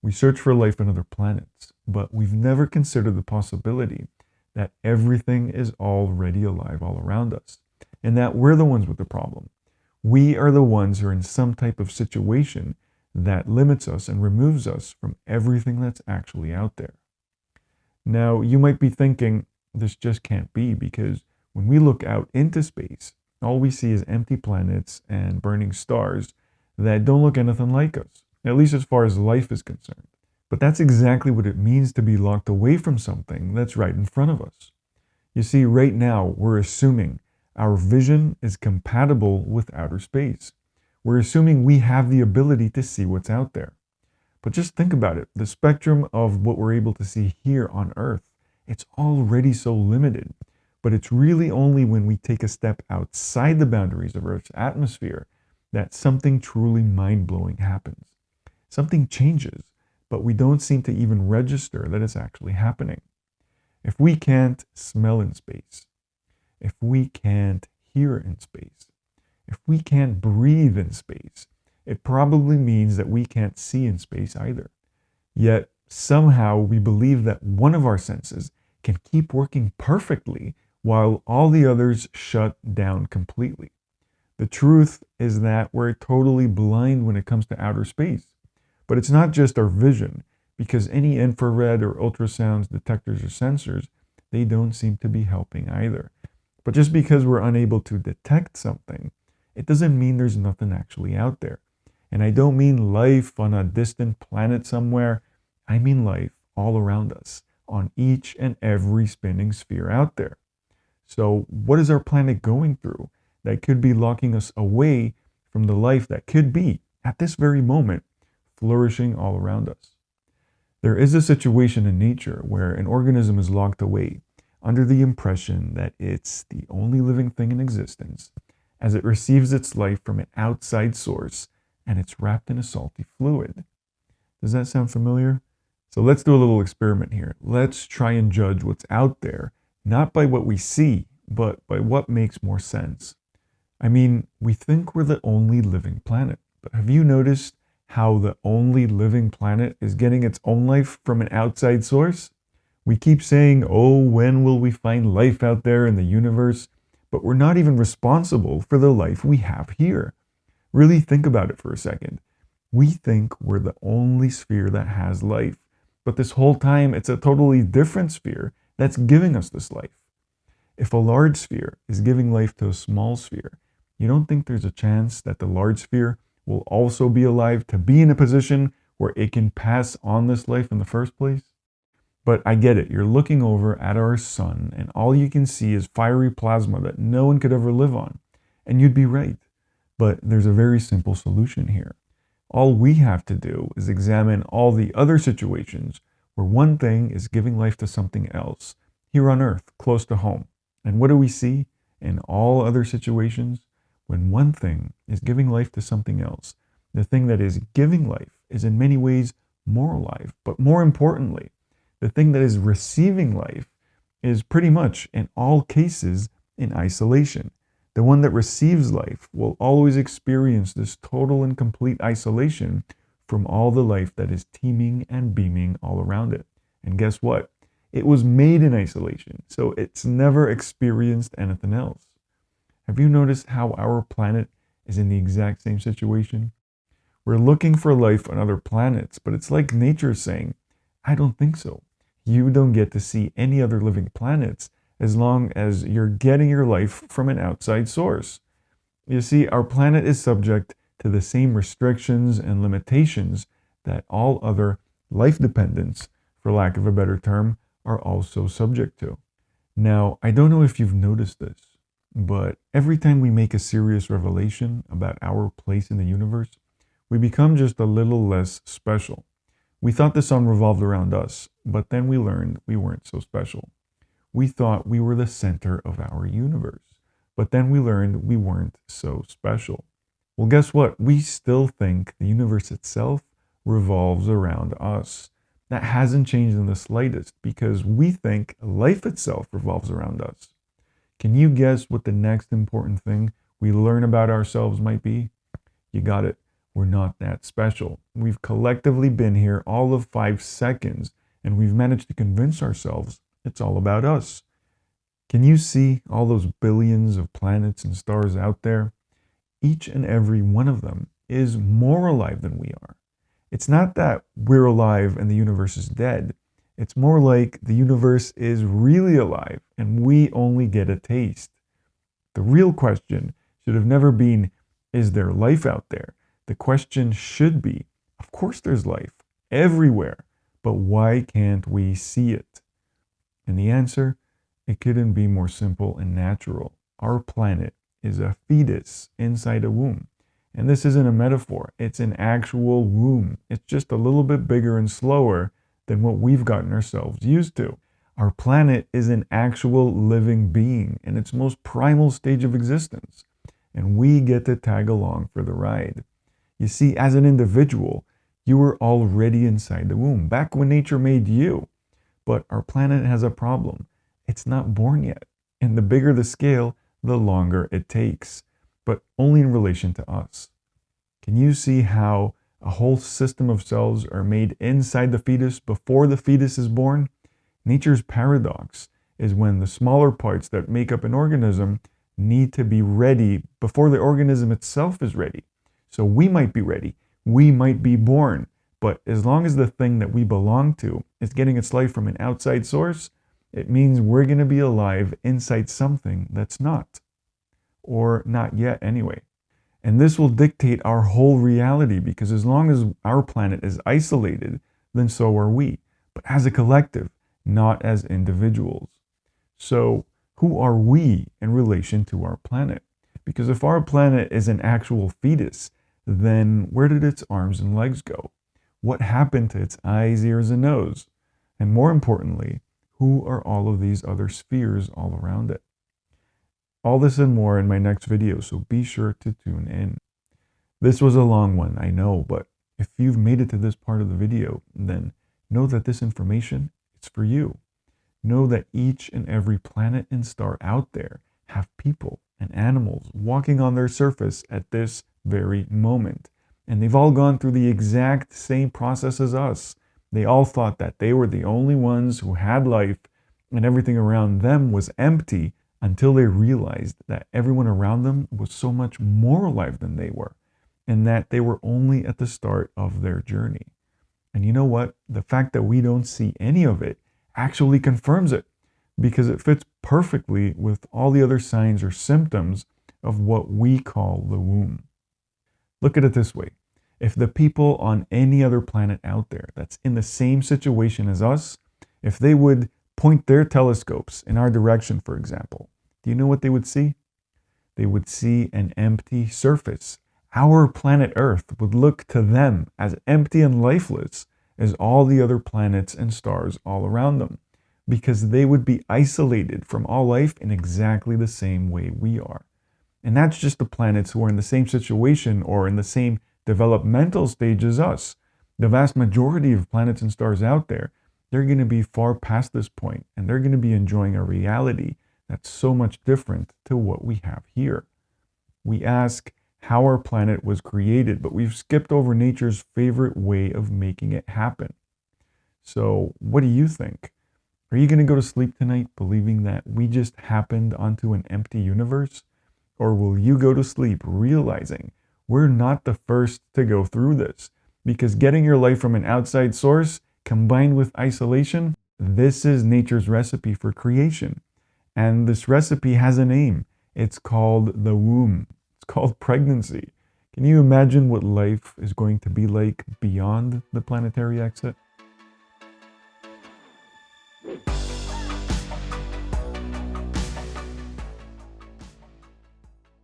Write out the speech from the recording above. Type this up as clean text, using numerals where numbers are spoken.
We search for life on other planets, but we've never considered the possibility that everything is already alive all around us, and that we're the ones with the problem. We are the ones who are in some type of situation that limits us and removes us from everything that's actually out there. Now, you might be thinking, this just can't be, because when we look out into space, all we see is empty planets and burning stars that don't look anything like us, at least as far as life is concerned. But that's exactly what it means to be locked away from something that's right in front of us. You see, right now, we're assuming our vision is compatible with outer space. We're assuming we have the ability to see what's out there. But just think about it. The spectrum of what we're able to see here on Earth, it's already so limited. But it's really only when we take a step outside the boundaries of Earth's atmosphere that something truly mind-blowing happens. Something changes, but we don't seem to even register that it's actually happening. If we can't smell in space, if we can't hear in space, if we can't breathe in space, it probably means that we can't see in space either. Yet somehow we believe that one of our senses can keep working perfectly while all the others shut down completely. The truth is that we're totally blind when it comes to outer space. But it's not just our vision, because any infrared or ultrasounds detectors or sensors, they don't seem to be helping either. But just because we're unable to detect something, it doesn't mean there's nothing actually out there. And I don't mean life on a distant planet somewhere. I mean life all around us, on each and every spinning sphere out there. So what is our planet going through that could be locking us away from the life that could be, at this very moment, flourishing all around us? There is a situation in nature where an organism is locked away under the impression that it's the only living thing in existence, as it receives its life from an outside source and it's wrapped in a salty fluid. Does that sound familiar? So let's do a little experiment here. Let's try and judge what's out there, not by what we see, but by what makes more sense. I mean, we think we're the only living planet, but have you noticed how the only living planet is getting its own life from an outside source? We keep saying, oh, when will we find life out there in the universe? But we're not even responsible for the life we have here. Really think about it for a second. We think we're the only sphere that has life, but this whole time it's a totally different sphere that's giving us this life. If a large sphere is giving life to a small sphere, you don't think there's a chance that the large sphere will also be alive to be in a position where it can pass on this life in the first place? But I get it. You're looking over at our sun and all you can see is fiery plasma that no one could ever live on. And you'd be right. But there's a very simple solution here. All we have to do is examine all the other situations where one thing is giving life to something else here on Earth, close to home. And what do we see in all other situations? When one thing is giving life to something else, the thing that is giving life is in many ways more alive. But more importantly, the thing that is receiving life is pretty much in all cases in isolation. The one that receives life will always experience this total and complete isolation from all the life that is teeming and beaming all around it. And guess what? It was made in isolation, so it's never experienced anything else. Have you noticed how our planet is in the exact same situation? We're looking for life on other planets, but it's like nature saying, I don't think so. You don't get to see any other living planets as long as you're getting your life from an outside source. You see, our planet is subject to the same restrictions and limitations that all other life dependents, for lack of a better term, are also subject to. Now, I don't know if you've noticed this, but every time we make a serious revelation about our place in the universe, we become just a little less special. We thought the sun revolved around us, but then we learned we weren't so special. We thought we were the center of our universe, but then we learned we weren't so special. Well, guess what? We still think the universe itself revolves around us. That hasn't changed in the slightest because we think life itself revolves around us. Can you guess what the next important thing we learn about ourselves might be? You got it. we're not that special. We've collectively been here all of 5 seconds, and we've managed to convince ourselves it's all about us. Can you see all those billions of planets and stars out there? Each and every one of them is more alive than we are. It's not that we're alive and the universe is dead. It's more like the universe is really alive and we only get a taste. The real question should have never been, is there life out there? The question should be, of course there's life everywhere, but why can't we see it? And the answer, it couldn't be more simple and natural. Our planet is a fetus inside a womb. And this isn't a metaphor, it's an actual womb. It's just a little bit bigger and slower than what we've gotten ourselves used to. Our planet is an actual living being in its most primal stage of existence. And we get to tag along for the ride. You see, as an individual, you were already inside the womb, back when nature made you. But our planet has a problem. It's not born yet. And the bigger the scale, the longer it takes, but only in relation to us. Can you see how a whole system of cells are made inside the fetus before the fetus is born? Nature's paradox is when the smaller parts that make up an organism need to be ready before the organism itself is ready. So we might be ready, we might be born, but as long as the thing that we belong to is getting its life from an outside source, it means we're going to be alive inside something that's not. Or not yet anyway. And this will dictate our whole reality, because as long as our planet is isolated, then so are we. But as a collective, not as individuals. So who are we in relation to our planet? Because if our planet is an actual fetus, then where did its arms and legs go? What happened to its eyes, ears, and nose? And more importantly, who are all of these other spheres all around it? All this and more in my next video, so be sure to tune in. This was a long one, I know, but if you've made it to this part of the video, then know that this information, it's for you. Know that each and every planet and star out there have people and animals walking on their surface at this very moment. And they've all gone through the exact same process as us. They all thought that they were the only ones who had life and everything around them was empty, until they realized that everyone around them was so much more alive than they were, and that they were only at the start of their journey. And you know what? The fact that we don't see any of it actually confirms it, because it fits perfectly with all the other signs or symptoms of what we call the womb. Look at it this way. If the people on any other planet out there that's in the same situation as us, if they would point their telescopes in our direction, for example, do you know what they would see? They would see an empty surface. Our planet Earth would look to them as empty and lifeless as all the other planets and stars all around them, because they would be isolated from all life in exactly the same way we are. And that's just the planets who are in the same situation or in the same developmental stage as us. The vast majority of planets and stars out there, they're going to be far past this point, and they're going to be enjoying a reality that's so much different to what we have here. We ask how our planet was created, but we've skipped over nature's favorite way of making it happen. So what do you think? Are you going to go to sleep tonight believing that we just happened onto an empty universe? Or will you go to sleep realizing we're not the first to go through this? Because getting your life from an outside source combined with isolation, this is nature's recipe for creation. And this recipe has a name. It's called the womb. It's called pregnancy. Can you imagine what life is going to be like beyond the planetary exit?